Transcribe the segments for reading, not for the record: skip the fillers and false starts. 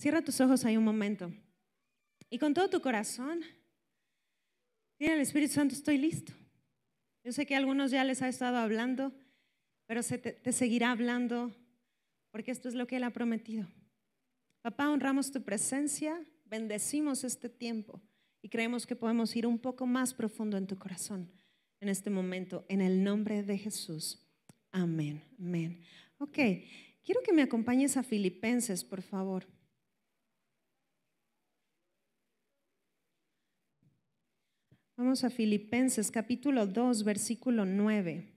Cierra tus ojos ahí un momento y con todo tu corazón, dile al Espíritu Santo, estoy listo. Yo sé que a algunos ya les ha estado hablando, pero te seguirá hablando porque esto es lo que Él ha prometido. Papá, honramos tu presencia, bendecimos este tiempo y creemos que podemos ir un poco más profundo en tu corazón en este momento, en el nombre de Jesús. Amén, amén. Ok, quiero que me acompañes a Filipenses, por favor. Vamos a Filipenses capítulo 2, versículo 9.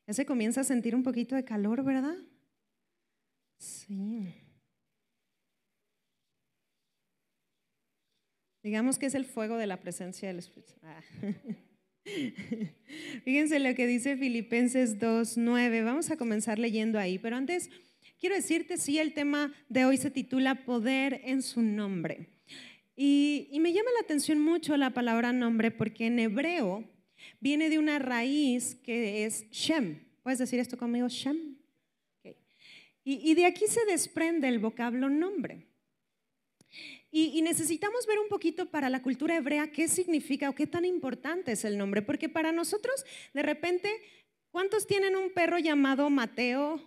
Ya se comienza a sentir un poquito de calor, ¿verdad? Sí. Digamos que es el fuego de la presencia del Espíritu. Fíjense lo que dice Filipenses 2:9. Vamos a comenzar leyendo ahí, pero antes quiero decirte, sí, el tema de hoy se titula Poder en su nombre. Y me llama la atención mucho la palabra nombre porque en hebreo viene de una raíz que es Shem. ¿Puedes decir esto conmigo? Shem. Okay. Y de aquí se desprende el vocablo nombre. Y necesitamos ver un poquito para la cultura hebrea qué significa o qué tan importante es el nombre, porque para nosotros de repente, ¿cuántos tienen un perro llamado Mateo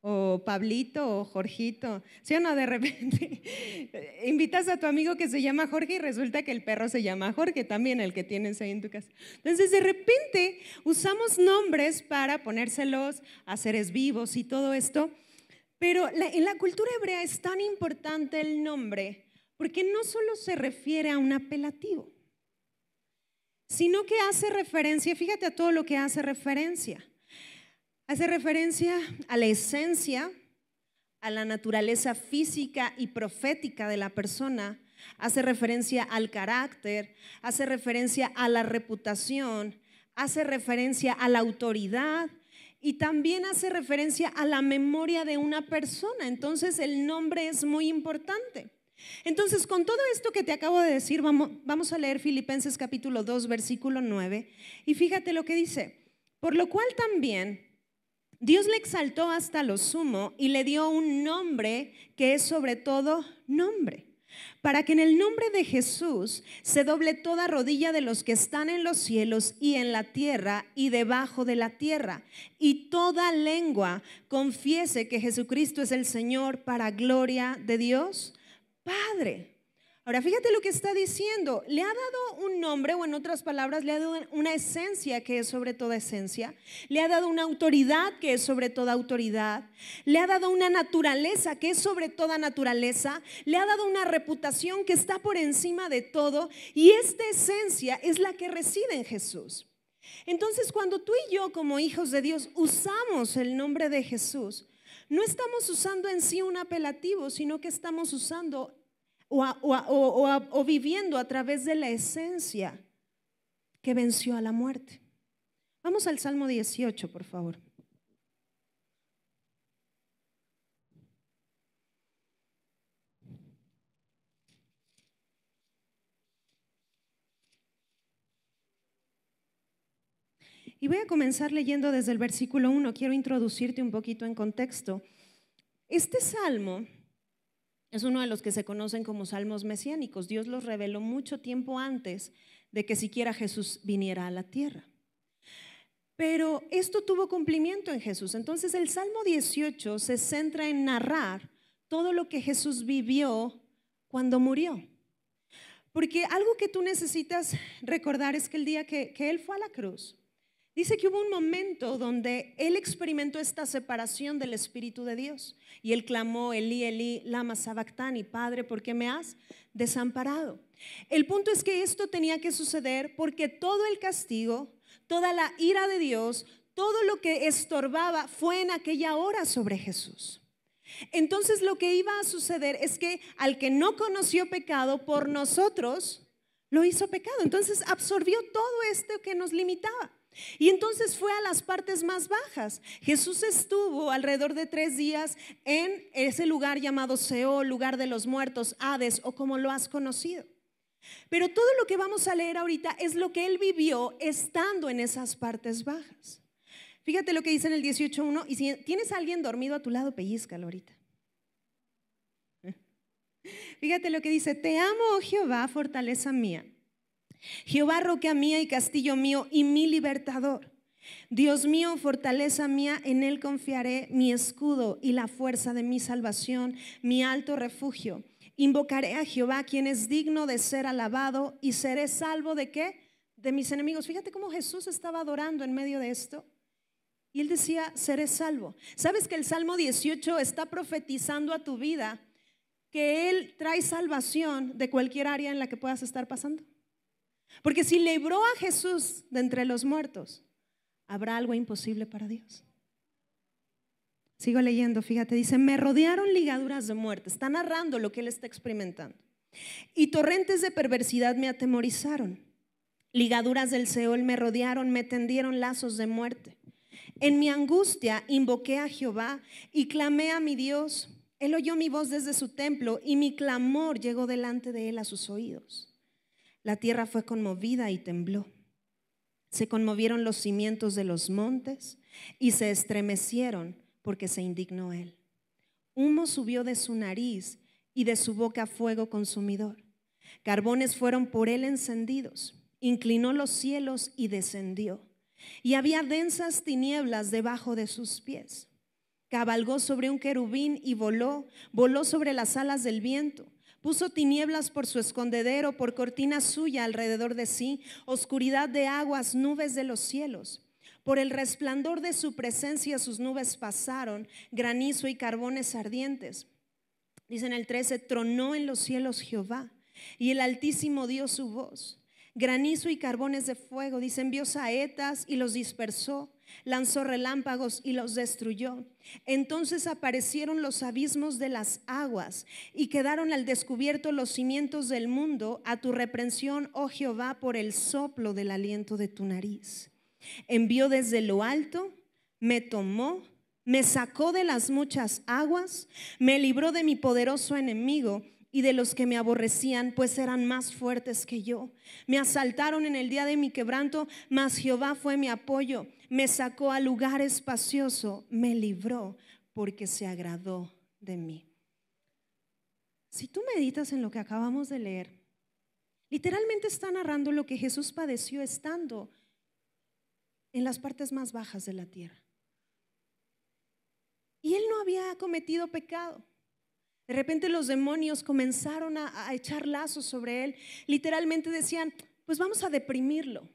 o Pablito o Jorgito? ¿Sí o no? De repente invitas a tu amigo que se llama Jorge y resulta que el perro se llama Jorge también, el que tienes ahí en tu casa. Entonces de repente usamos nombres para ponérselos a seres vivos y todo esto. Pero en la cultura hebrea es tan importante el nombre porque no solo se refiere a un apelativo, sino que hace referencia, fíjate a todo lo que hace referencia. Hace referencia a la esencia, a la naturaleza física y profética de la persona, hace referencia al carácter, hace referencia a la reputación, hace referencia a la autoridad. Y también hace referencia a la memoria de una persona. Entonces el nombre es muy importante. Entonces con todo esto que te acabo de decir, vamos a leer Filipenses capítulo 2, versículo 9. Y fíjate lo que dice. Por lo cual también Dios le exaltó hasta lo sumo y le dio un nombre que es sobre todo nombre, para que en el nombre de Jesús se doble toda rodilla de los que están en los cielos y en la tierra y debajo de la tierra, y toda lengua confiese que Jesucristo es el Señor, para gloria de Dios Padre. Ahora fíjate lo que está diciendo. Le ha dado un nombre, o en otras palabras, le ha dado una esencia que es sobre toda esencia. Le ha dado una autoridad que es sobre toda autoridad. Le ha dado una naturaleza que es sobre toda naturaleza. Le ha dado una reputación que está por encima de todo. Y esta esencia es la que reside en Jesús. Entonces, cuando tú y yo como hijos de Dios usamos el nombre de Jesús, no estamos usando en sí un apelativo, sino que estamos usando o viviendo a través de la esencia que venció a la muerte. Vamos al Salmo 18, por favor. Y voy a comenzar leyendo desde el versículo 1. Quiero introducirte un poquito en contexto. Este salmo es uno de los que se conocen como salmos mesiánicos. Dios los reveló mucho tiempo antes de que siquiera Jesús viniera a la tierra. Pero esto tuvo cumplimiento en Jesús. Entonces el Salmo 18 se centra en narrar todo lo que Jesús vivió cuando murió. Porque algo que tú necesitas recordar es que el día que Él fue a la cruz, dice que hubo un momento donde Él experimentó esta separación del Espíritu de Dios. Y Él clamó, Elí, Elí, lama sabactani, Padre, ¿por qué me has desamparado? El punto es que esto tenía que suceder porque todo el castigo, toda la ira de Dios, todo lo que estorbaba fue en aquella hora sobre Jesús. Entonces lo que iba a suceder es que al que no conoció pecado, por nosotros lo hizo pecado. Entonces absorbió todo esto que nos limitaba. Y entonces fue a las partes más bajas. Jesús estuvo alrededor de 3 días en ese lugar llamado Seol, lugar de los muertos, Hades, o como lo has conocido. Pero todo lo que vamos a leer ahorita es lo que Él vivió estando en esas partes bajas. Fíjate lo que dice en el 18:1. Y si tienes a alguien dormido a tu lado, pellízcalo ahorita. Fíjate lo que dice: te amo, oh Jehová, fortaleza mía. Jehová, roca mía y castillo mío y mi libertador. Dios mío, fortaleza mía, en él confiaré, mi escudo y la fuerza de mi salvación, mi alto refugio. Invocaré a Jehová, quien es digno de ser alabado, y seré salvo ¿de qué? De mis enemigos. Fíjate cómo Jesús estaba adorando en medio de esto. Y él decía, seré salvo. ¿Sabes que el Salmo 18 está profetizando a tu vida que él trae salvación de cualquier área en la que puedas estar pasando? Porque si libró a Jesús de entre los muertos, ¿habrá algo imposible para Dios? Sigo leyendo, fíjate, dice: me rodearon ligaduras de muerte. Está narrando lo que él está experimentando. Y torrentes de perversidad me atemorizaron. Ligaduras del Seol me rodearon, me tendieron lazos de muerte. En mi angustia invoqué a Jehová y clamé a mi Dios. Él oyó mi voz desde su templo y mi clamor llegó delante de él a sus oídos. La tierra fue conmovida y tembló. Se conmovieron los cimientos de los montes y se estremecieron porque se indignó él. Humo subió de su nariz y de su boca fuego consumidor. Carbones fueron por él encendidos. Inclinó los cielos y descendió. Y había densas tinieblas debajo de sus pies. Cabalgó sobre un querubín y voló sobre las alas del viento. Puso tinieblas por su escondedero, por cortina suya alrededor de sí, oscuridad de aguas, nubes de los cielos. Por el resplandor de su presencia sus nubes pasaron, granizo y carbones ardientes. Dice en el 13, tronó en los cielos Jehová, y el Altísimo dio su voz. Granizo y carbones de fuego, dice, envió saetas y los dispersó. Lanzó relámpagos y los destruyó. Entonces aparecieron los abismos de las aguas y quedaron al descubierto los cimientos del mundo. A tu reprensión, oh Jehová, por el soplo del aliento de tu nariz. Envió desde lo alto, me tomó, me sacó de las muchas aguas, me libró de mi poderoso enemigo y de los que me aborrecían, pues eran más fuertes que yo. Me asaltaron en el día de mi quebranto, mas Jehová fue mi apoyo. Me sacó a lugar espacioso, me libró, porque se agradó de mí. Si tú meditas en lo que acabamos de leer, literalmente está narrando lo que Jesús padeció estando en las partes más bajas de la tierra. Y él no había cometido pecado. De repente los demonios comenzaron a echar lazos sobre él. Literalmente decían, pues vamos a deprimirlo.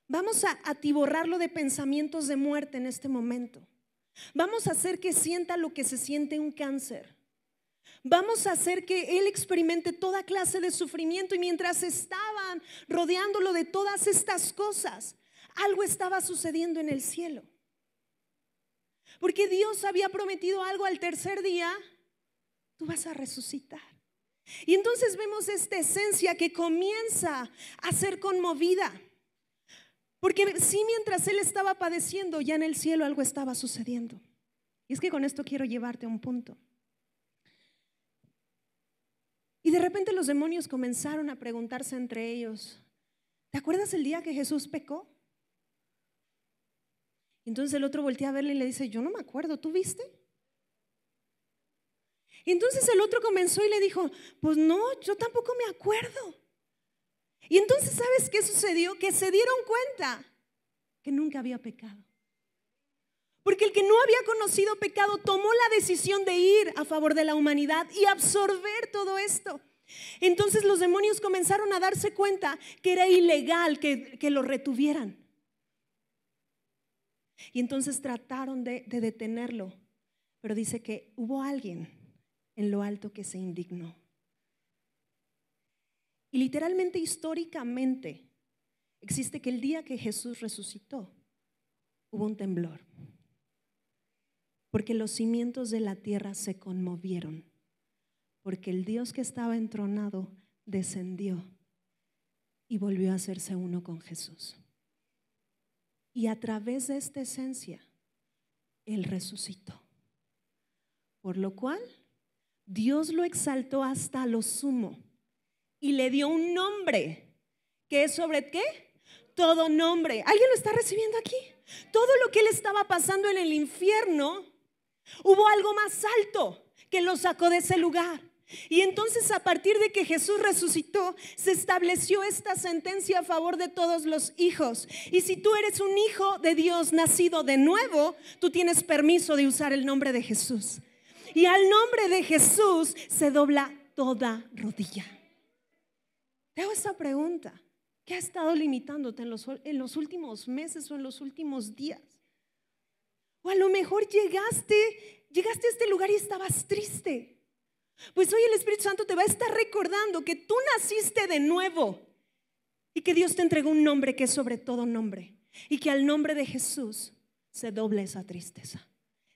Vamos a atiborrarlo de pensamientos de muerte en este momento. Vamos a hacer que sienta lo que se siente un cáncer. Vamos a hacer que él experimente toda clase de sufrimiento. Y mientras estaban rodeándolo de todas estas cosas, algo estaba sucediendo en el cielo. Porque Dios había prometido algo: al tercer día tú vas a resucitar. Y entonces vemos esta esencia que comienza a ser conmovida. Porque sí, mientras él estaba padeciendo, ya en el cielo algo estaba sucediendo. Y es que con esto quiero llevarte a un punto. Y de repente los demonios comenzaron a preguntarse entre ellos, ¿te acuerdas el día que Jesús pecó? Entonces el otro voltea a verle y le dice, yo no me acuerdo, ¿tú viste? Y entonces el otro comenzó y le dijo, pues no, yo tampoco me acuerdo. Y entonces, ¿sabes qué sucedió? Que se dieron cuenta que nunca había pecado. Porque el que no había conocido pecado tomó la decisión de ir a favor de la humanidad y absorber todo esto. Entonces los demonios comenzaron a darse cuenta que era ilegal que lo retuvieran. Y entonces trataron de detenerlo. Pero dice que hubo alguien en lo alto que se indignó. Y literalmente, históricamente, existe que el día que Jesús resucitó, hubo un temblor. Porque los cimientos de la tierra se conmovieron. Porque el Dios que estaba entronado descendió y volvió a hacerse uno con Jesús. Y a través de esta esencia, Él resucitó. Por lo cual, Dios lo exaltó hasta lo sumo y le dio un nombre que es sobre ¿qué? Todo nombre. ¿Alguien lo está recibiendo aquí? Todo lo que él estaba pasando en el infierno, hubo algo más alto que lo sacó de ese lugar. Y entonces a partir de que Jesús resucitó, se estableció esta sentencia a favor de todos los hijos. Y si tú eres un hijo de Dios nacido de nuevo, tú tienes permiso de usar el nombre de Jesús. Y al nombre de Jesús se dobla toda rodilla. Te hago esta pregunta. ¿Qué ha estado limitándote en los últimos meses o en los últimos días? O a lo mejor llegaste a este lugar y estabas triste. Pues hoy el Espíritu Santo te va a estar recordando que tú naciste de nuevo y que Dios te entregó un nombre que es sobre todo nombre, y que al nombre de Jesús se dobla esa tristeza,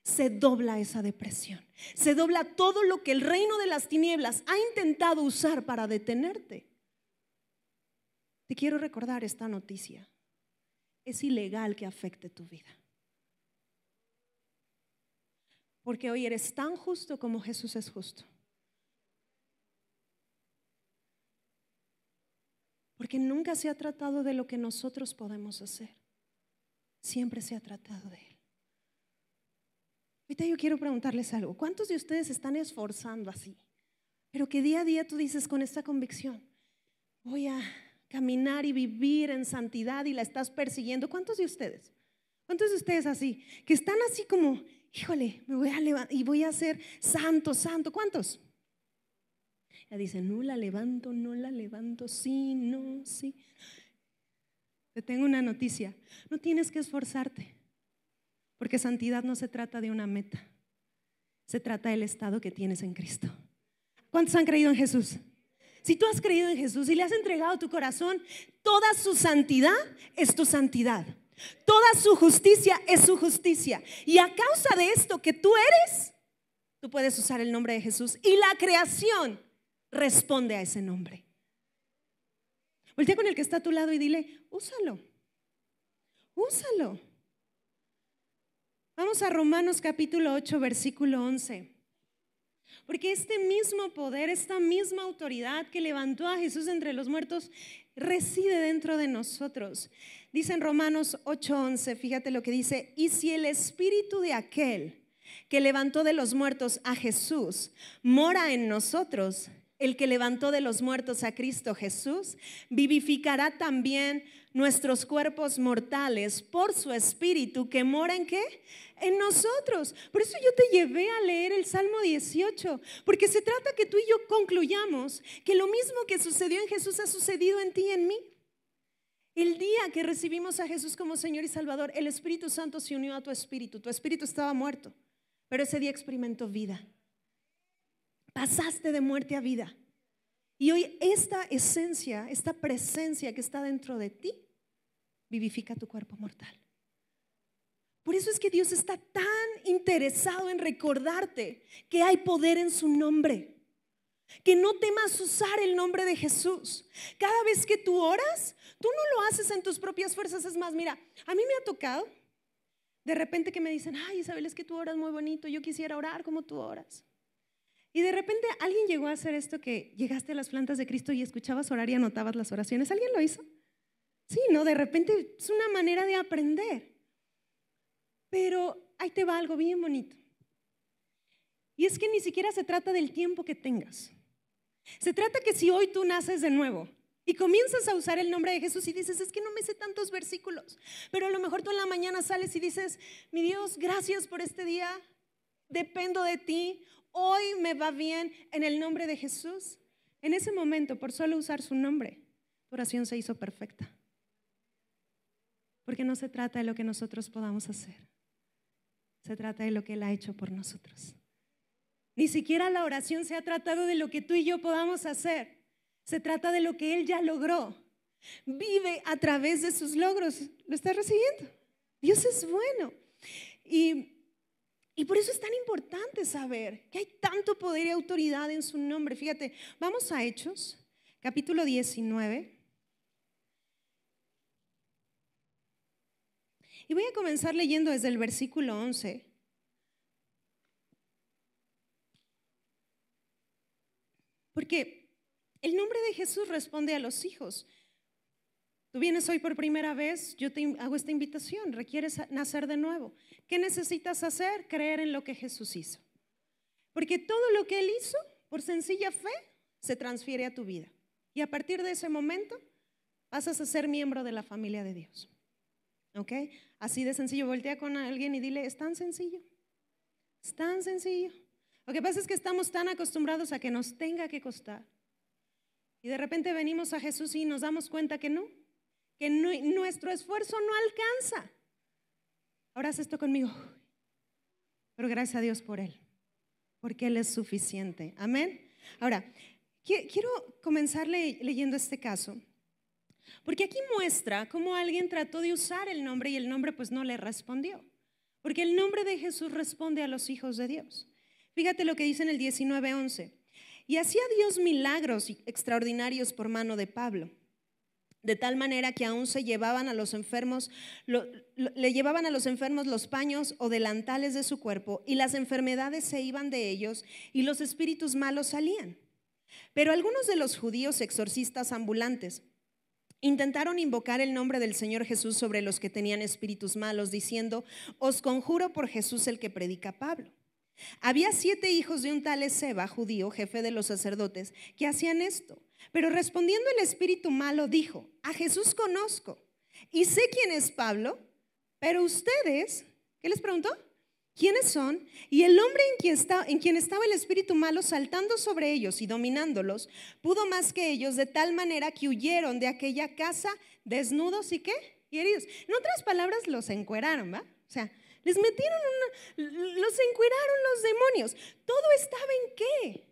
se dobla esa depresión, se dobla todo lo que el reino de las tinieblas ha intentado usar para detenerte. Te quiero recordar esta noticia. Es ilegal que afecte tu vida, porque hoy eres tan justo como Jesús es justo. Porque nunca se ha tratado de lo que nosotros podemos hacer. Siempre se ha tratado de Él. Ahorita yo quiero preguntarles algo. ¿Cuántos de ustedes se están esforzando así? Pero que día a día tú dices con esta convicción: voy a caminar y vivir en santidad, y la estás persiguiendo. ¿Cuántos de ustedes? ¿Cuántos de ustedes así? Que están así como, híjole, me voy a levantar y voy a ser santo, santo. ¿Cuántos? Ya dicen, no la levanto, sí, no, sí. Te tengo una noticia. No tienes que esforzarte, porque santidad no se trata de una meta. Se trata del estado que tienes en Cristo. ¿Cuántos han creído en Jesús? Si tú has creído en Jesús y le has entregado tu corazón, toda su santidad es tu santidad. Toda su justicia es su justicia. Y a causa de esto que tú eres, tú puedes usar el nombre de Jesús, y la creación responde a ese nombre. Voltea con el que está a tu lado y dile: úsalo, úsalo. Vamos a Romanos capítulo 8, versículo 11. Porque este mismo poder, esta misma autoridad que levantó a Jesús entre los muertos, reside dentro de nosotros. Dice en Romanos 8:11, fíjate lo que dice: y si el espíritu de aquel que levantó de los muertos a Jesús mora en nosotros, el que levantó de los muertos a Cristo Jesús vivificará también nuestros cuerpos mortales por su espíritu que mora ¿en qué? En nosotros. Por eso yo te llevé a leer el Salmo 18, porque se trata que tú y yo concluyamos que lo mismo que sucedió en Jesús ha sucedido en ti y en mí. El día que recibimos a Jesús como Señor y Salvador, el Espíritu Santo se unió a tu espíritu. Tu espíritu estaba muerto, pero ese día experimentó vida. Pasaste de muerte a vida. Y hoy esta esencia, esta presencia que está dentro de ti, vivifica tu cuerpo mortal. Por eso es que Dios está tan interesado en recordarte que hay poder en su nombre. Que no temas usar el nombre de Jesús. Cada vez que tú oras, tú no lo haces en tus propias fuerzas. Es más, mira, a mí me ha tocado de repente que me dicen: ay, Isabel, es que tú oras muy bonito, yo quisiera orar como tú oras. Y de repente alguien llegó a hacer esto, que llegaste a las plantas de Cristo y escuchabas orar y anotabas las oraciones. ¿Alguien lo hizo? Sí, ¿no? De repente es una manera de aprender. Pero ahí te va algo bien bonito. Y es que ni siquiera se trata del tiempo que tengas. Se trata que si hoy tú naces de nuevo y comienzas a usar el nombre de Jesús y dices: es que no me sé tantos versículos, pero a lo mejor tú en la mañana sales y dices: mi Dios, gracias por este día, dependo de ti, hoy me va bien en el nombre de Jesús. En ese momento, por solo usar su nombre, tu oración se hizo perfecta. Porque no se trata de lo que nosotros podamos hacer, se trata de lo que Él ha hecho por nosotros. Ni siquiera la oración se ha tratado de lo que tú y yo podamos hacer, se trata de lo que Él ya logró. Vive a través de sus logros. ¿Lo estás recibiendo? Dios es bueno. Y por eso es tan importante saber que hay tanto poder y autoridad en su nombre. Fíjate, vamos a Hechos, capítulo 19. Y voy a comenzar leyendo desde el versículo 11. Porque el nombre de Jesús responde a los hijos. Tú vienes hoy por primera vez, yo te hago esta invitación: requieres nacer de nuevo. ¿Qué necesitas hacer? Creer en lo que Jesús hizo. Porque todo lo que Él hizo, por sencilla fe, se transfiere a tu vida. Y a partir de ese momento, pasas a ser miembro de la familia de Dios. ¿Ok? Así de sencillo. Voltea con alguien y dile, es tan sencillo. Es tan sencillo. Lo que pasa es que estamos tan acostumbrados a que nos tenga que costar. Y de repente venimos a Jesús y nos damos cuenta que no, nuestro esfuerzo no alcanza. Ahora haz esto conmigo. Pero gracias a Dios por Él, porque Él es suficiente. Amén. Ahora, quiero comenzar leyendo este caso, porque aquí muestra cómo alguien trató de usar el nombre y el nombre pues no le respondió. Porque el nombre de Jesús responde a los hijos de Dios. Fíjate lo que dice en el 19:11. Y hacía Dios milagros extraordinarios por mano de Pablo, de tal manera que aún se llevaban a los enfermos, le llevaban a los enfermos los paños o delantales de su cuerpo, y las enfermedades se iban de ellos y los espíritus malos salían. Pero algunos de los judíos exorcistas ambulantes intentaron invocar el nombre del Señor Jesús sobre los que tenían espíritus malos, diciendo, os conjuro por Jesús el que predica Pablo. Había 7 hijos de un tal Esceva, judío, jefe de los sacerdotes, que hacían esto. Pero respondiendo el espíritu malo dijo, a Jesús conozco y sé quién es Pablo, pero ustedes, ¿qué les preguntó? ¿Quiénes son? Y el hombre en quien estaba el espíritu malo saltando sobre ellos y dominándolos, pudo más que ellos, de tal manera que huyeron de aquella casa desnudos y ¿qué? Y heridos. En otras palabras, los encueraron, ¿va? O sea, les metieron los encueraron los demonios. ¿Todo estaba en qué?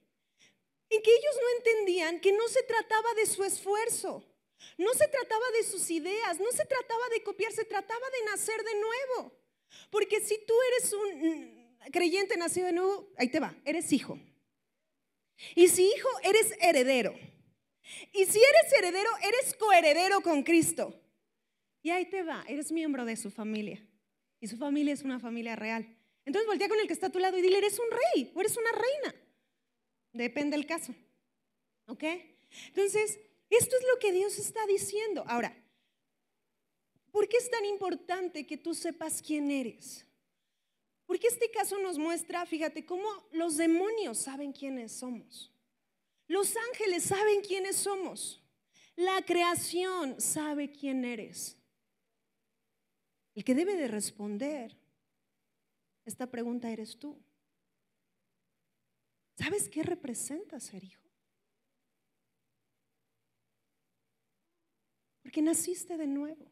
En que ellos no entendían que no se trataba de su esfuerzo, no se trataba de sus ideas, no se trataba de copiar, se trataba de nacer de nuevo. Porque si tú eres un creyente nacido de nuevo, ahí te va, eres hijo. Y si hijo, eres heredero. Y si eres heredero, eres coheredero con Cristo. Y ahí te va, eres miembro de su familia. Y su familia es una familia real. Entonces voltea con el que está a tu lado y dile, eres un rey o eres una reina. Depende del caso. ¿Ok? Entonces, esto es lo que Dios está diciendo. Ahora, ¿por qué es tan importante que tú sepas quién eres? Porque este caso nos muestra, fíjate, cómo los demonios saben quiénes somos. Los ángeles saben quiénes somos. La creación sabe quién eres. El que debe de responder esta pregunta eres tú. ¿Sabes qué representa ser hijo? Porque naciste de nuevo.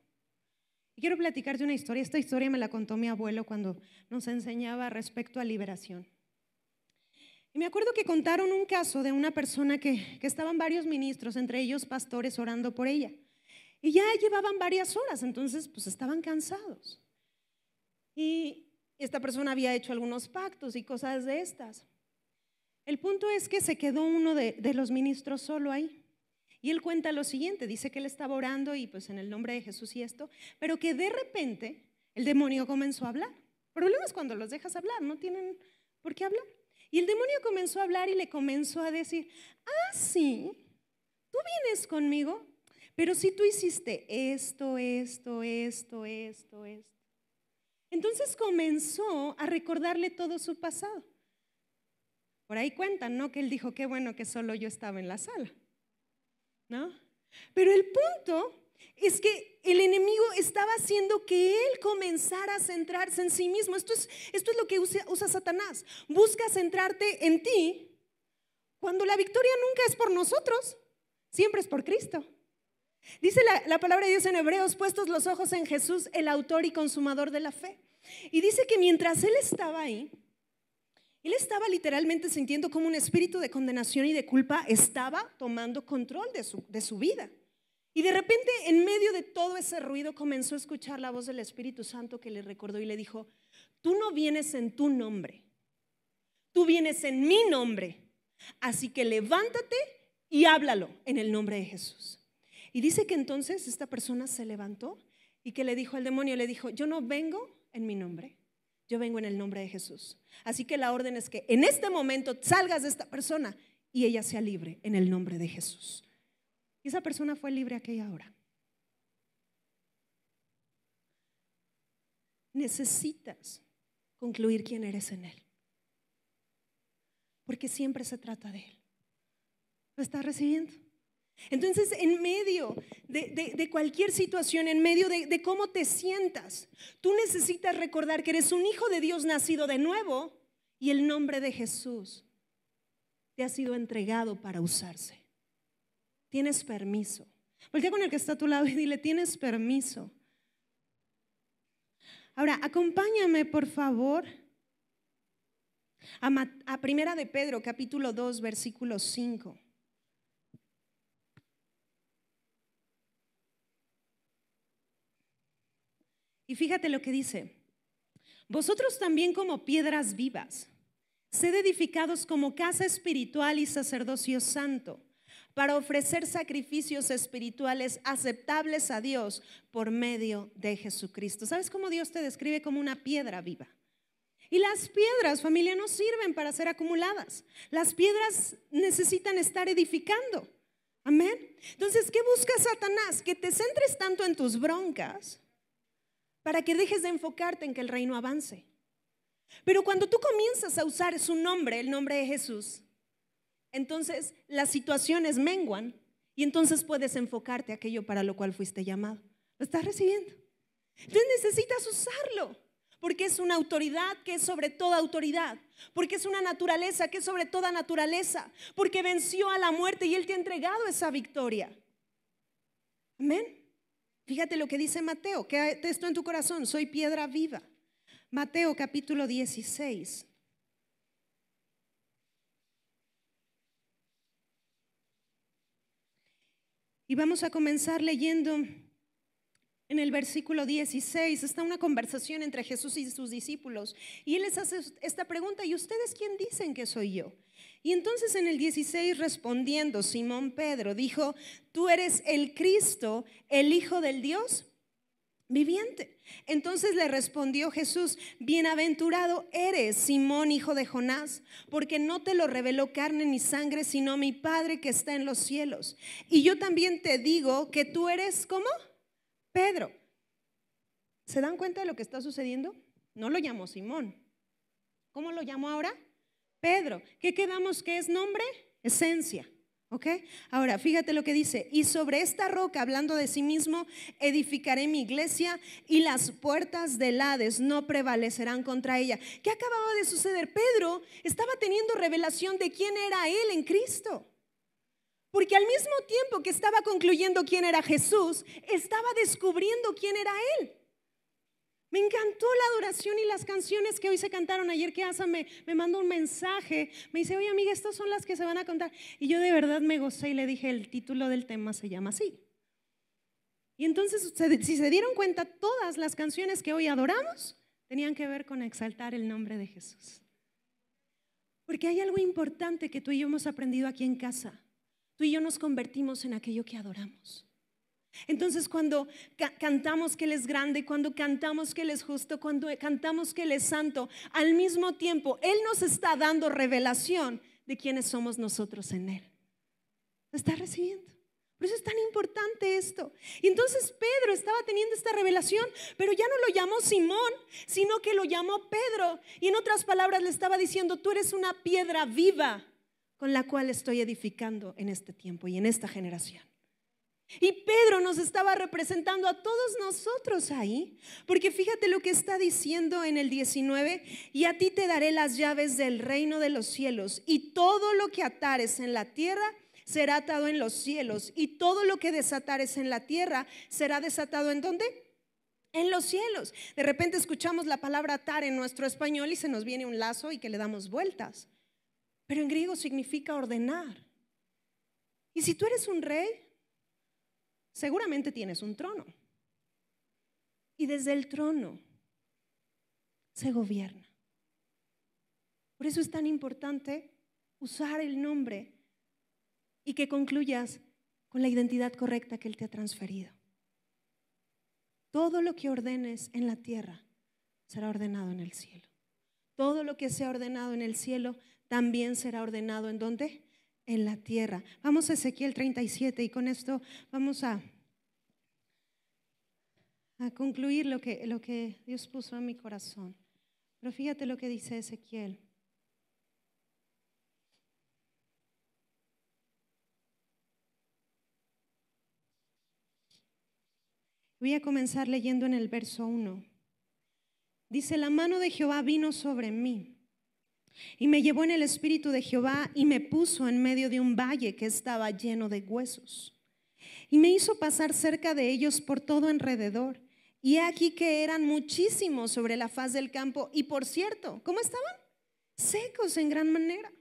Y quiero platicarte una historia. Esta historia me la contó mi abuelo cuando nos enseñaba respecto a liberación. Y me acuerdo que contaron un caso de una persona que estaban varios ministros, entre ellos pastores, orando por ella. Y ya llevaban varias horas, entonces pues estaban cansados. Y esta persona había hecho algunos pactos y cosas de estas. El punto es que se quedó uno de los ministros solo ahí. Y él cuenta lo siguiente, dice que él estaba orando y pues en el nombre de Jesús y esto, pero que de repente el demonio comenzó a hablar. El problema es cuando los dejas hablar, no tienen por qué hablar. Y el demonio comenzó a hablar y le comenzó a decir, sí, tú vienes conmigo, pero si tú hiciste esto. Entonces comenzó a recordarle todo su pasado. Por ahí cuentan, ¿no? Que él dijo, qué bueno que solo yo estaba en la sala, ¿no? Pero el punto es que el enemigo estaba haciendo que él comenzara a centrarse en sí mismo. Esto es lo que usa Satanás. Busca centrarte en ti cuando la victoria nunca es por nosotros, siempre es por Cristo. Dice la palabra de Dios en Hebreos, puestos los ojos en Jesús, el autor y consumador de la fe. Y dice que mientras él estaba ahí, él estaba literalmente sintiendo como un espíritu de condenación y de culpa estaba tomando control de su vida. Y de repente, en medio de todo ese ruido, comenzó a escuchar la voz del Espíritu Santo que le recordó y le dijo, tú no vienes en tu nombre, tú vienes en mi nombre. Así que levántate y háblalo en el nombre de Jesús. Y dice que entonces esta persona se levantó y que le dijo al demonio, le dijo, yo no vengo en mi nombre, yo vengo en el nombre de Jesús. Así que la orden es que en este momento salgas de esta persona y ella sea libre en el nombre de Jesús. Y esa persona fue libre aquella hora. Necesitas concluir quién eres en Él. porque siempre se trata de Él. ¿Lo estás recibiendo? Entonces, en medio de cualquier situación, en medio de cómo te sientas, tú necesitas recordar que eres un hijo de Dios nacido de nuevo y el nombre de Jesús te ha sido entregado para usarse. Tienes permiso. Voltea con el que está a tu lado y dile, tienes permiso. Ahora, acompáñame por favor a Primera de Pedro, capítulo 2, versículo 5. Y fíjate lo que dice: vosotros también como piedras vivas, sed edificados como casa espiritual y sacerdocio santo, para ofrecer sacrificios espirituales aceptables a Dios por medio de Jesucristo. ¿Sabes cómo Dios te describe? Como una piedra viva. Y las piedras, familia, no sirven para ser acumuladas. Las piedras necesitan estar edificando. Amén. Entonces, ¿qué busca Satanás? Que te centres tanto en tus broncas para que dejes de enfocarte en que el reino avance. Pero cuando tú comienzas a usar su nombre, el nombre de Jesús, entonces las situaciones menguan y entonces puedes enfocarte a aquello para lo cual fuiste llamado. ¿Lo estás recibiendo? Entonces necesitas usarlo, porque es una autoridad que es sobre toda autoridad, porque es una naturaleza que es sobre toda naturaleza, porque venció a la muerte y Él te ha entregado esa victoria. Amén. Fíjate lo que dice Mateo, que esto en tu corazón, soy piedra viva. Mateo capítulo 16. Y vamos a comenzar leyendo en el versículo 16. Está una conversación entre Jesús y sus discípulos. Y Él les hace esta pregunta: ¿y ustedes quién dicen que soy yo? Y entonces en el 16, respondiendo Simón Pedro, dijo: tú eres el Cristo, el Hijo del Dios viviente. Entonces le respondió Jesús: bienaventurado eres, Simón, hijo de Jonás, porque no te lo reveló carne ni sangre, sino mi Padre que está en los cielos. Y yo también te digo que tú eres, ¿cómo? Pedro. ¿Se dan cuenta de lo que está sucediendo? No lo llamó Simón. ¿Cómo lo llamó ahora? Pedro. ¿Qué quedamos que es nombre? Esencia. ¿Ok? Ahora, fíjate lo que dice: y sobre esta roca, hablando de sí mismo, edificaré mi iglesia y las puertas del Hades no prevalecerán contra ella. ¿Qué acababa de suceder? Pedro estaba teniendo revelación de quién era él en Cristo. Porque al mismo tiempo que estaba concluyendo quién era Jesús, estaba descubriendo quién era Él. Me encantó la adoración y las canciones que hoy se cantaron. Ayer que Asa me mandó un mensaje, me dice: oye amiga, estas son las que se van a contar. Y yo de verdad me gocé y le dije: el título del tema se llama así. Y entonces, si se dieron cuenta, todas las canciones que hoy adoramos tenían que ver con exaltar el nombre de Jesús. Porque hay algo importante que tú y yo hemos aprendido aquí en casa. Tú y yo nos convertimos en aquello que adoramos. Entonces cuando cantamos que Él es grande, cuando cantamos que Él es justo, cuando cantamos que Él es santo, al mismo tiempo Él nos está dando revelación de quiénes somos nosotros en Él. ¿Lo estás recibiendo? Por eso es tan importante esto. Y entonces Pedro estaba teniendo esta revelación, pero ya no lo llamó Simón, sino que lo llamó Pedro. Y en otras palabras le estaba diciendo: tú eres una piedra viva con la cual estoy edificando en este tiempo y en esta generación. Y Pedro nos estaba representando a todos nosotros ahí, porque fíjate lo que está diciendo en el 19: y a ti te daré las llaves del reino de los cielos, y todo lo que atares en la tierra será atado en los cielos, y todo lo que desatares en la tierra será desatado ¿en dónde? En los cielos. De repente escuchamos la palabra atar en nuestro español y se nos viene un lazo y que le damos vueltas. Pero en griego significa ordenar. Y si tú eres un rey, seguramente tienes un trono. Y desde el trono se gobierna. Por eso es tan importante usar el nombre y que concluyas con la identidad correcta que Él te ha transferido. Todo lo que ordenes en la tierra será ordenado en el cielo. Todo lo que sea ordenado en el cielo también será ordenado ¿en dónde? En la tierra. Vamos a Ezequiel 37 y con esto vamos a concluir lo que Dios puso en mi corazón. Pero fíjate lo que dice Ezequiel. Voy a comenzar leyendo en el verso 1. Dice, la mano de Jehová vino sobre mí y me llevó en el espíritu de Jehová y me puso en medio de un valle que estaba lleno de huesos. Y me hizo pasar cerca de ellos por todo alrededor. Y he aquí que eran muchísimos sobre la faz del campo. Y por cierto, ¿cómo estaban? Secos en gran manera.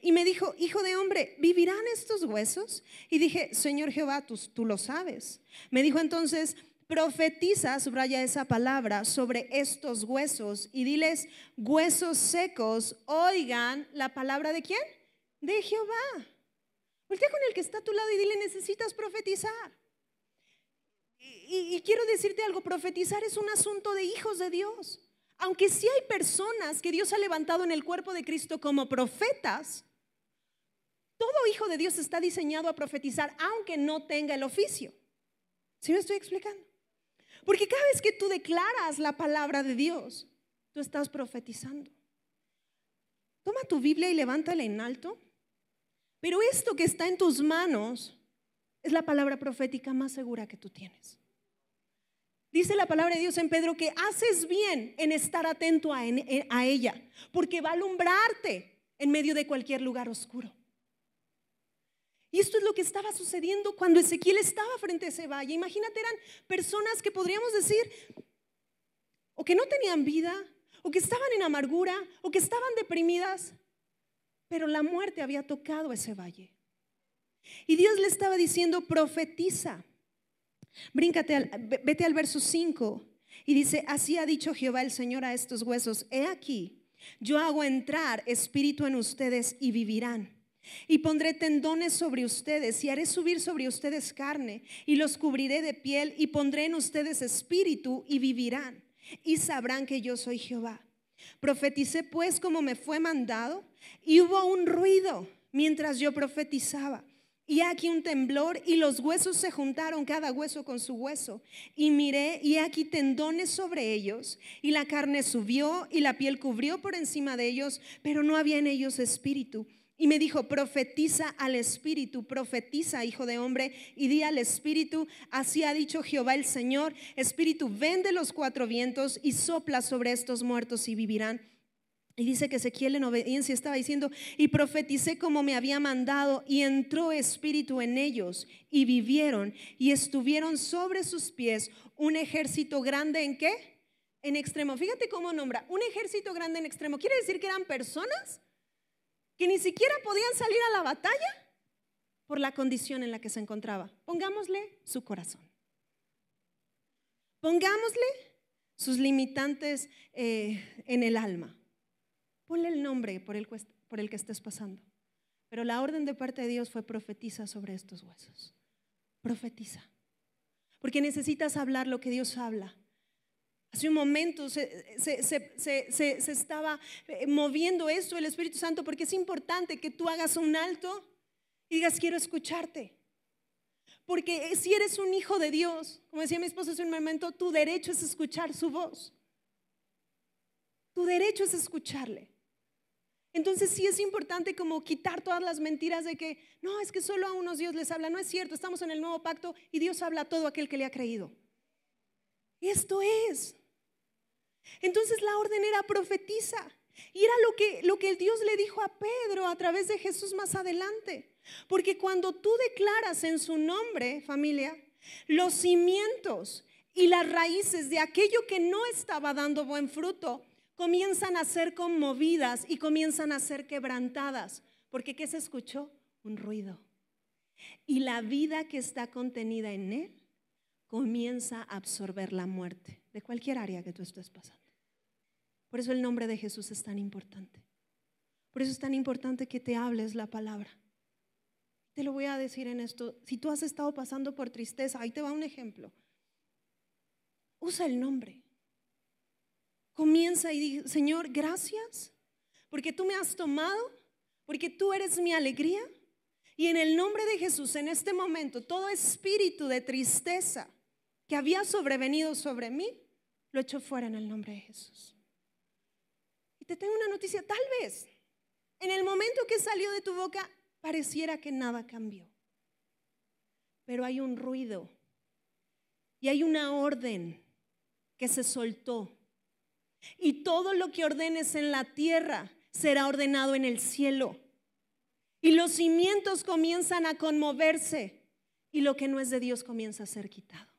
Y me dijo, hijo de hombre, ¿vivirán estos huesos? Y dije, Señor Jehová, tú lo sabes. Me dijo entonces, profetiza, subraya esa palabra, sobre estos huesos y diles, huesos secos, oigan la palabra ¿de quién? De Jehová. Voltea con el que está a tu lado y dile, necesitas profetizar. Y quiero decirte algo, profetizar es un asunto de hijos de Dios. Aunque sí hay personas que Dios ha levantado en el cuerpo de Cristo como profetas, todo hijo de Dios está diseñado a profetizar, aunque no tenga el oficio. ¿Sí me estoy explicando? Porque cada vez que tú declaras la palabra de Dios, tú estás profetizando. Toma tu Biblia y levántala en alto. Pero esto que está en tus manos es la palabra profética más segura que tú tienes. Dice la palabra de Dios en Pedro que haces bien en estar atento a ella, porque va a alumbrarte en medio de cualquier lugar oscuro. Y esto es lo que estaba sucediendo cuando Ezequiel estaba frente a ese valle. Imagínate, eran personas que podríamos decir o que no tenían vida, o que estaban en amargura, o que estaban deprimidas, pero la muerte había tocado ese valle. Y Dios le estaba diciendo, profetiza. Vete al verso 5 y dice, así ha dicho Jehová el Señor a estos huesos, he aquí, yo hago entrar espíritu en ustedes y vivirán. Y pondré tendones sobre ustedes y haré subir sobre ustedes carne y los cubriré de piel y pondré en ustedes espíritu y vivirán y sabrán que yo soy Jehová. Profeticé pues como me fue mandado y hubo un ruido mientras yo profetizaba. Y aquí un temblor y los huesos se juntaron, cada hueso con su hueso. Y miré y aquí tendones sobre ellos y la carne subió y la piel cubrió por encima de ellos, pero no había en ellos espíritu. Y me dijo, profetiza al espíritu, profetiza, hijo de hombre, y di al espíritu, así ha dicho Jehová el Señor, espíritu, ven de los cuatro vientos y sopla sobre estos muertos y vivirán. Y dice que Ezequiel en obediencia estaba diciendo, y profeticé como me había mandado, y entró espíritu en ellos, y vivieron, y estuvieron sobre sus pies un ejército grande, ¿en qué? En extremo. Fíjate cómo nombra, un ejército grande en extremo. Quiere decir que eran personas que ni siquiera podían salir a la batalla por la condición en la que se encontraba. Pongámosle su corazón. Pongámosle sus limitantes en el alma. Ponle el nombre por el que estés pasando. Pero la orden de parte de Dios fue profetiza sobre estos huesos. Profetiza. Porque necesitas hablar lo que Dios habla. Hace un momento se estaba moviendo esto el Espíritu Santo, porque es importante que tú hagas un alto y digas, quiero escucharte. Porque si eres un hijo de Dios, como decía mi esposo hace un momento, tu derecho es escuchar su voz. Tu derecho es escucharle. Entonces sí es importante como quitar todas las mentiras de que no, es que solo a unos Dios les habla. No es cierto, estamos en el nuevo pacto y Dios habla a todo aquel que le ha creído. Esto es. Entonces la orden era profetiza. Y era lo que Dios le dijo a Pedro a través de Jesús más adelante. Porque cuando tú declaras en su nombre, familia, los cimientos y las raíces de aquello que no estaba dando buen fruto, comienzan a ser conmovidas y comienzan a ser quebrantadas. Porque ¿qué se escuchó? Un ruido. Y la vida que está contenida en él comienza a absorber la muerte de cualquier área que tú estés pasando. Por eso el nombre de Jesús es tan importante. Por eso es tan importante que te hables la palabra. Te lo voy a decir en esto. Si tú has estado pasando por tristeza, ahí te va un ejemplo. Usa el nombre. Comienza y di, Señor, gracias, porque tú me has tomado, porque tú eres mi alegría. Y en el nombre de Jesús, en este momento, todo espíritu de tristeza que había sobrevenido sobre mí, lo echo fuera en el nombre de Jesús. Y te tengo una noticia, tal vez en el momento que salió de tu boca pareciera que nada cambió, pero hay un ruido y hay una orden que se soltó. Y todo lo que ordenes en la tierra será ordenado en el cielo. Y los cimientos comienzan a conmoverse y lo que no es de Dios comienza a ser quitado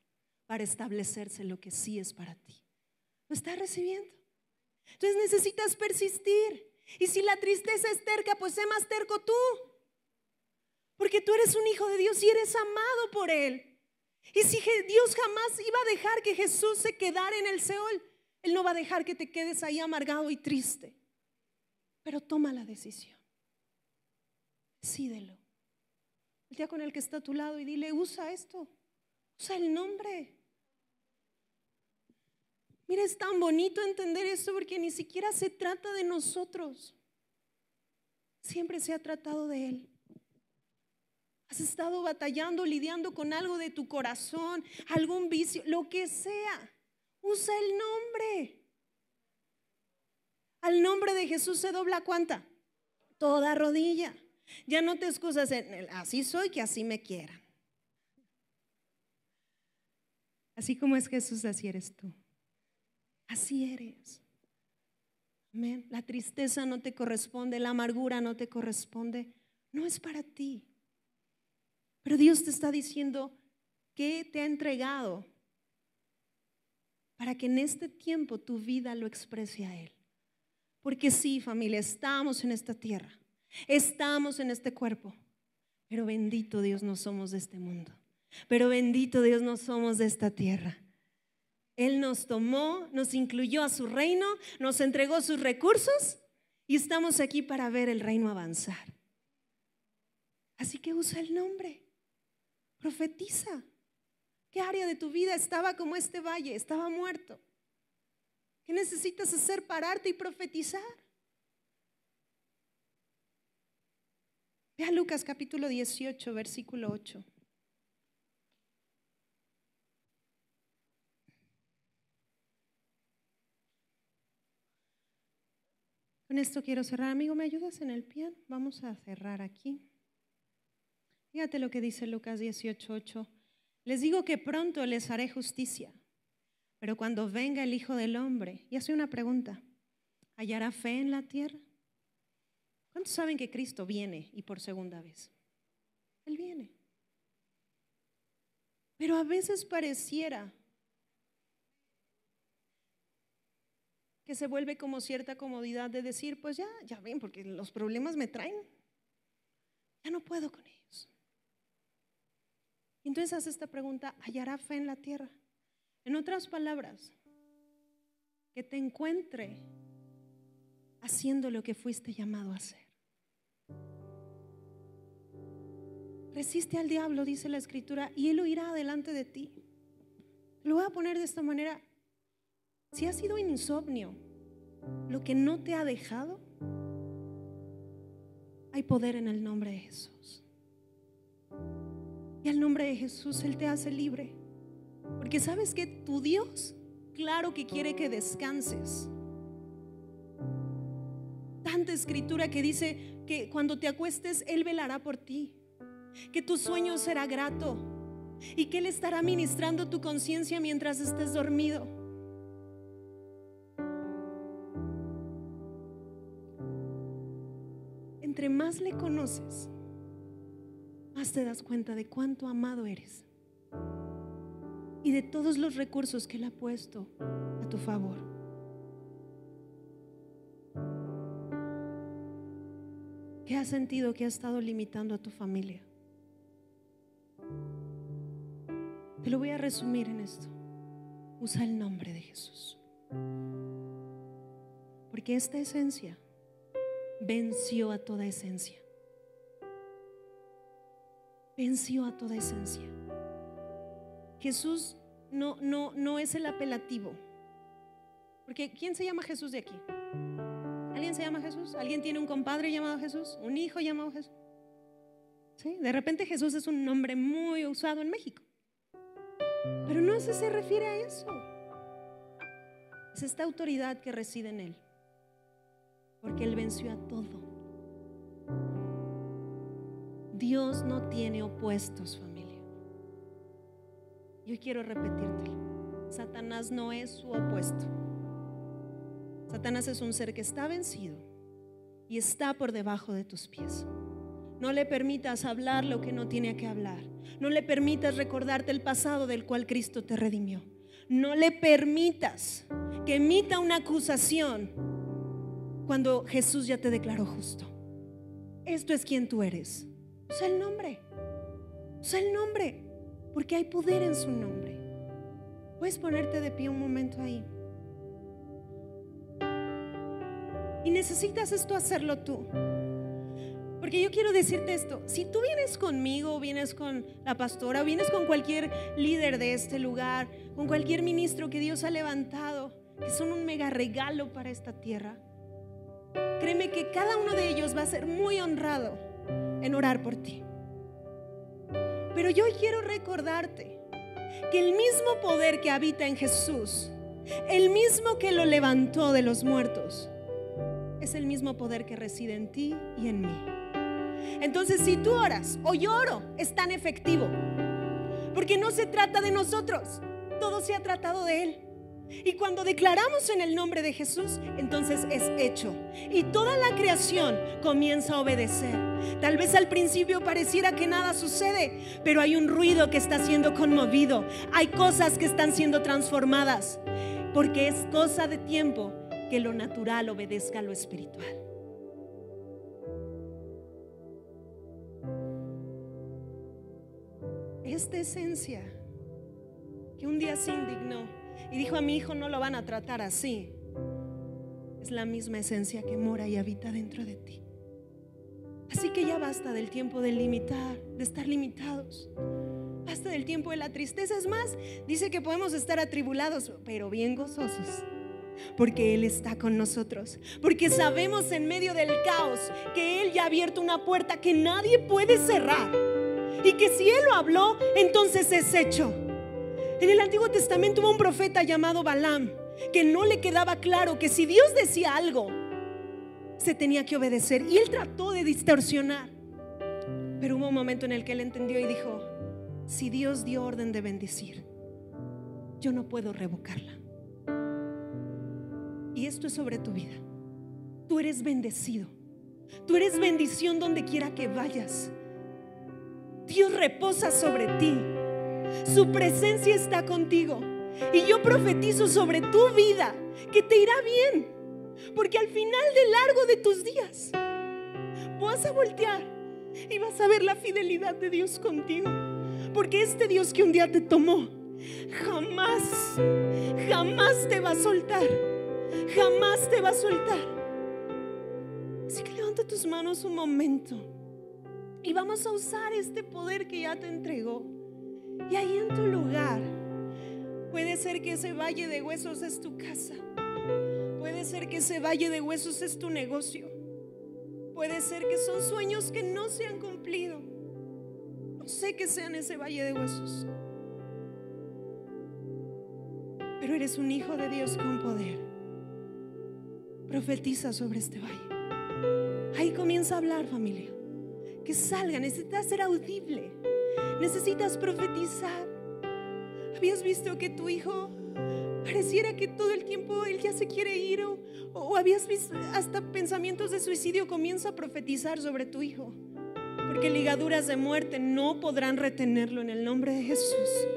para establecerse lo que sí es para ti. ¿Lo estás recibiendo? Entonces necesitas persistir. Y si la tristeza es terca, pues sé más terco tú. Porque tú eres un hijo de Dios y eres amado por Él. Y si Dios jamás iba a dejar que Jesús se quedara en el Seol, Él no va a dejar que te quedes ahí amargado y triste. Pero toma la decisión. Decídelo. Voltea con el que está a tu lado y dile, usa esto. Usa el nombre. Mira, es tan bonito entender esto porque ni siquiera se trata de nosotros. Siempre se ha tratado de Él. Has estado batallando, lidiando con algo de tu corazón, algún vicio, lo que sea. Usa el nombre. Al nombre de Jesús se dobla ¿cuánta? Toda rodilla. Ya no te excusas en el, así soy, que así me quieran. Así como es Jesús, así eres tú. Así eres. Amén. La tristeza no te corresponde, la amargura no te corresponde. No es para ti. Pero Dios te está diciendo que te ha entregado para que en este tiempo tu vida lo exprese a Él. Porque sí, familia, estamos en esta tierra, estamos en este cuerpo, pero bendito Dios, no somos de este mundo. Pero bendito Dios, no somos de esta tierra. Él nos tomó, nos incluyó a su reino, nos entregó sus recursos y estamos aquí para ver el reino avanzar. Así que usa el nombre, profetiza. ¿Qué área de tu vida estaba como este valle? Estaba muerto. ¿Qué necesitas hacer? Pararte y profetizar. Ve a Lucas capítulo 18, versículo 8. Con esto quiero cerrar. Amigo, ¿me ayudas en el piano? Vamos a cerrar aquí. Fíjate lo que dice Lucas 18, 8. Les digo que pronto les haré justicia, pero cuando venga el Hijo del Hombre, y hace una pregunta, ¿hallará fe en la tierra? ¿Cuántos saben que Cristo viene y por segunda vez? Él viene. Pero a veces pareciera que se vuelve como cierta comodidad de decir, pues ya ven, porque los problemas me traen. Ya no puedo con ellos. Entonces hace esta pregunta, ¿hallará fe en la tierra? En otras palabras, que te encuentre haciendo lo que fuiste llamado a hacer. Resiste al diablo, dice la Escritura, y él huirá delante de ti. Lo voy a poner de esta manera. Si ha sido insomnio, lo que no te ha dejado, hay poder en el nombre de Jesús. Y al nombre de Jesús Él te hace libre. Porque sabes que tu Dios, claro que quiere que descanses. Tanta escritura que dice que cuando te acuestes Él velará por ti, que tu sueño será grato y que Él estará ministrando tu conciencia mientras estés dormido. Entre más le conoces, más te das cuenta de cuánto amado eres y de todos los recursos que Él ha puesto a tu favor. ¿Qué has sentido que ha estado limitando a tu familia? Te lo voy a resumir en esto. Usa el nombre de Jesús, porque esta esencia venció a toda esencia. Venció a toda esencia. Jesús no es el apelativo. Porque ¿quién se llama Jesús de aquí? ¿Alguien se llama Jesús? ¿Alguien tiene un compadre llamado Jesús? ¿Un hijo llamado Jesús? ¿Sí? De repente Jesús es un nombre muy usado en México. Pero no se refiere a eso. Es esta autoridad que reside en Él. Porque Él venció a todo. Dios no tiene opuestos, familia. Yo quiero repetírtelo. Satanás no es su opuesto. Satanás es un ser que está vencido y está por debajo de tus pies. No le permitas hablar lo que no tiene que hablar. No le permitas recordarte el pasado del cual Cristo te redimió. No le permitas que emita una acusación cuando Jesús ya te declaró justo. Esto es quien tú eres. Usa el nombre. Usa el nombre, porque hay poder en su nombre. Puedes ponerte de pie un momento ahí. Y necesitas esto hacerlo tú. Porque yo quiero decirte esto: si tú vienes conmigo, o vienes con la pastora, o vienes con cualquier líder de este lugar, con cualquier ministro que Dios ha levantado, que son un mega regalo para esta tierra, créeme que cada uno de ellos va a ser muy honrado en orar por ti. Pero yo quiero recordarte que el mismo poder que habita en Jesús, el mismo que lo levantó de los muertos, es el mismo poder que reside en ti y en mí. Entonces, si tú oras o yo oro, es tan efectivo, porque no se trata de nosotros, todo se ha tratado de Él. Y cuando declaramos en el nombre de Jesús, entonces es hecho, y toda la creación comienza a obedecer. Tal vez al principio pareciera que nada sucede, pero hay un ruido que está siendo conmovido, hay cosas que están siendo transformadas, porque es cosa de tiempo que lo natural obedezca a lo espiritual. Esta esencia que un día se indignó y dijo: a mi hijo no lo van a tratar así, es la misma esencia que mora y habita dentro de ti. Así que ya basta del tiempo de limitar, de estar limitados. Basta del tiempo de la tristeza. Es más, dice que podemos estar atribulados, pero bien gozosos, porque Él está con nosotros, porque sabemos en medio del caos que Él ya ha abierto una puerta que nadie puede cerrar, y que si Él lo habló, entonces es hecho. En el Antiguo Testamento hubo un profeta llamado Balaam, que no le quedaba claro que si Dios decía algo, se tenía que obedecer, y él trató de distorsionar, pero hubo un momento en el que él entendió y dijo: si Dios dio orden de bendecir, yo no puedo revocarla. Y esto es sobre tu vida. Tú eres bendecido, tú eres bendición donde quiera que vayas. Dios reposa sobre ti, su presencia está contigo, y yo profetizo sobre tu vida que te irá bien, porque al final del largo de tus días vas a voltear y vas a ver la fidelidad de Dios contigo, porque este Dios que un día te tomó jamás te va a soltar, jamás te va a soltar. Así que levanta tus manos un momento y vamos a usar este poder que ya te entregó. Y ahí en tu lugar, puede ser que ese valle de huesos es tu casa, puede ser que ese valle de huesos es tu negocio, puede ser que son sueños que no se han cumplido. No sé qué sea en ese valle de huesos, pero eres un hijo de Dios con poder. Profetiza sobre este valle. Ahí comienza a hablar, familia. Que salga, necesitas ser audible, necesitas profetizar. ¿Habías visto que tu hijo pareciera que todo el tiempo él ya se quiere ir? O habías visto hasta pensamientos de suicidio. Comienza a profetizar sobre tu hijo, porque ligaduras de muerte no podrán retenerlo en el nombre de Jesús.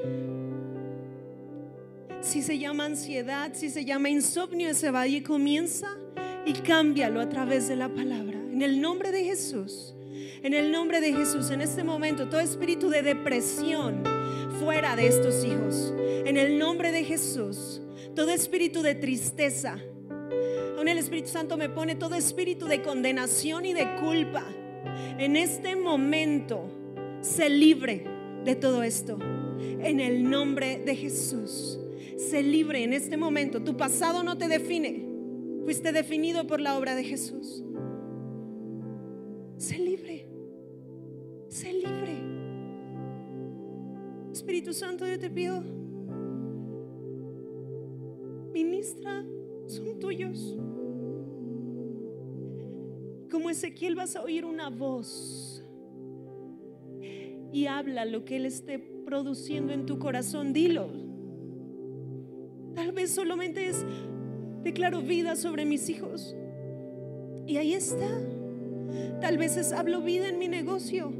Si se llama ansiedad, si se llama insomnio ese valle, comienza y cámbialo a través de la palabra, en el nombre de Jesús. En el nombre de Jesús, en este momento, todo espíritu de depresión fuera de estos hijos. En el nombre de Jesús, todo espíritu de tristeza. Aún el Espíritu Santo me pone todo espíritu de condenación y de culpa. En este momento, sé libre de todo esto. En el nombre de Jesús, sé libre en este momento. Tu pasado no te define. Fuiste definido por la obra de Jesús. Sé libre. Sé libre. Espíritu Santo, yo te pido, ministra, son tuyos. Como Ezequiel vas a oír una voz, y habla lo que Él esté produciendo en tu corazón. Dilo. Tal vez solamente es: declaro vida sobre mis hijos, y ahí está. Tal vez es: hablo vida en mi negocio,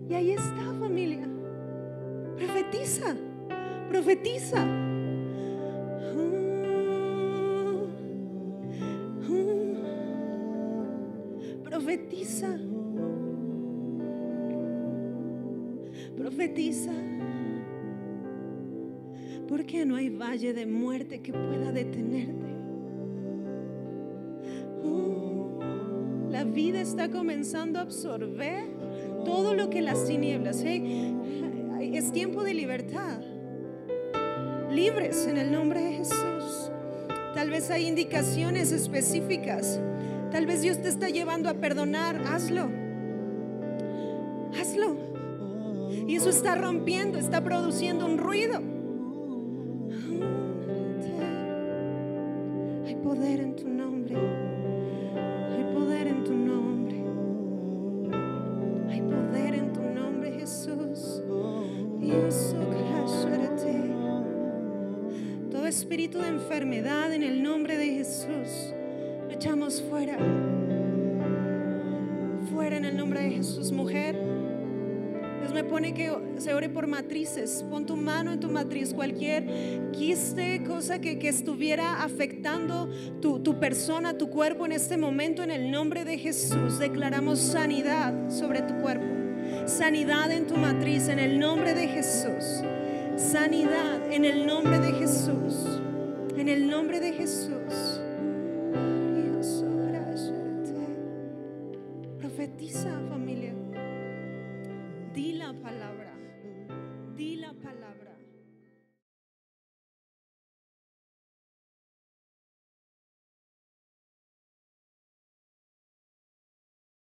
y ahí está, familia. Profetiza, profetiza. Profetiza, profetiza, porque no hay valle de muerte que pueda detenerte. La vida está comenzando a absorber todo lo que las tinieblas. Es tiempo de libertad. Libres en el nombre de Jesús. Tal vez hay indicaciones específicas. Tal vez Dios te está llevando a perdonar. Hazlo. Hazlo. Y eso está rompiendo, está produciendo un ruido. Hay poder en tu nombre. Hay poder en tu nombre. Hay poder en tu nombre, Jesús. Todo espíritu de enfermedad, en el nombre de Jesús, lo echamos fuera. Fuera en el nombre de Jesús. Mujer, Dios me pone que se ore por matrices. Pon tu mano en tu matriz. Cualquier quiste, cosa que estuviera afectando tu persona, tu cuerpo en este momento, en el nombre de Jesús, declaramos sanidad sobre tu cuerpo. Sanidad en tu matriz, en el nombre de Jesús. Sanidad en el nombre de Jesús. En el nombre de Jesús. Profetiza, familia. Di la palabra.